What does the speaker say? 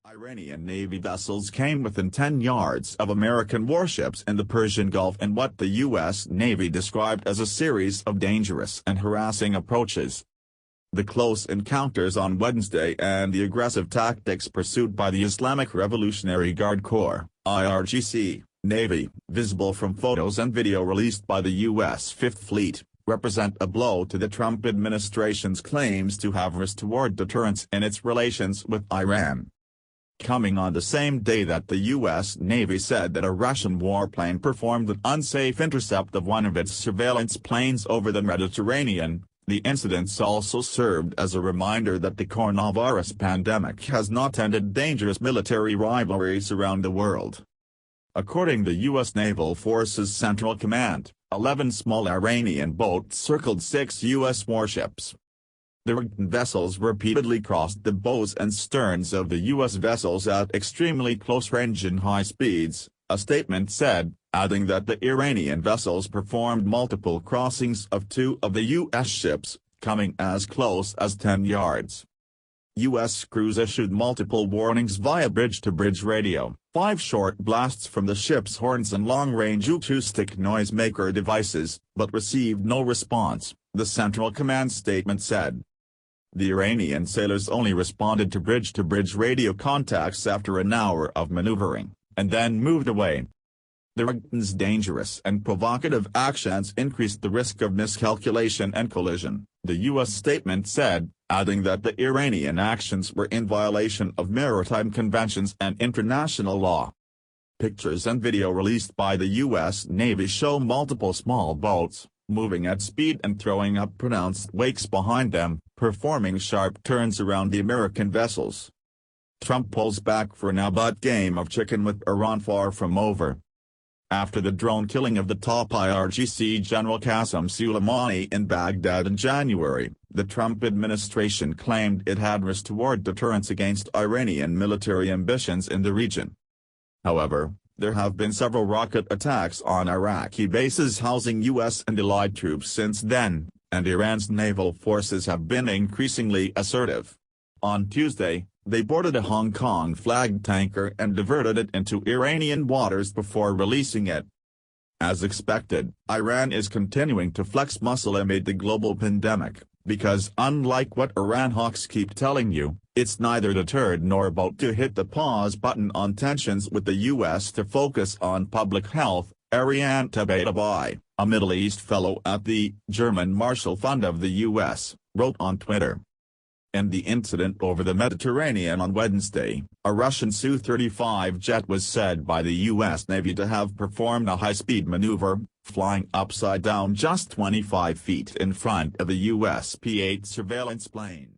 Iranian Navy vessels came within 10 yards of American warships in the Persian Gulf in what the U.S. Navy described as a series of dangerous and harassing approaches. The close encounters on Wednesday and the aggressive tactics pursued by the Islamic Revolutionary Guard Corps (IRGC) Navy, visible from photos and video released by the U.S. Fifth Fleet, represent a blow to the Trump administration's claims to have restored deterrence in its relations with Iran. Coming on the same day that the U.S. Navy said that a Russian warplane performed an unsafe intercept of one of its surveillance planes over the Mediterranean, the incidents also served as a reminder that the coronavirus pandemic has not ended dangerous military rivalries around the world. According to U.S. Naval Forces Central Command, 11 small Iranian boats circled 6 U.S. warships. The vessels repeatedly crossed the bows and sterns of the U.S. vessels at extremely close range and high speeds, a statement said, adding that the Iranian vessels performed multiple crossings of 2 of the U.S. ships, coming as close as 10 yards. U.S. crews issued multiple warnings via bridge-to-bridge radio, 5 short blasts from the ship's horns and long-range acoustic noisemaker devices, but received no response, the Central Command statement said. The Iranian sailors only responded to bridge-to-bridge radio contacts after an hour of maneuvering, and then moved away. The Iran's dangerous and provocative actions increased the risk of miscalculation and collision, the U.S. statement said, adding that the Iranian actions were in violation of maritime conventions and international law. Pictures and video released by the U.S. Navy show multiple small boats, moving at speed and throwing up pronounced wakes behind them, performing sharp turns around the American vessels. Trump pulls back for now, but game of chicken with Iran far from over. After the drone killing of the top IRGC General Qasem Soleimani in Baghdad in January, the Trump administration claimed it had restored deterrence against Iranian military ambitions in the region. However, there have been several rocket attacks on Iraqi bases housing U.S. and allied troops since then, and Iran's naval forces have been increasingly assertive. On Tuesday, they boarded a Hong Kong-flagged tanker and diverted it into Iranian waters before releasing it. As expected, Iran is continuing to flex muscle amid the global pandemic, because unlike what Iran hawks keep telling you, it's neither deterred nor about to hit the pause button on tensions with the U.S. to focus on public health, Ariane Tabatabai, a Middle East fellow at the German Marshall Fund of the U.S., wrote on Twitter. In the incident over the Mediterranean on Wednesday, a Russian Su-35 jet was said by the U.S. Navy to have performed a high-speed maneuver, flying upside down just 25 feet in front of a U.S. P-8 surveillance plane.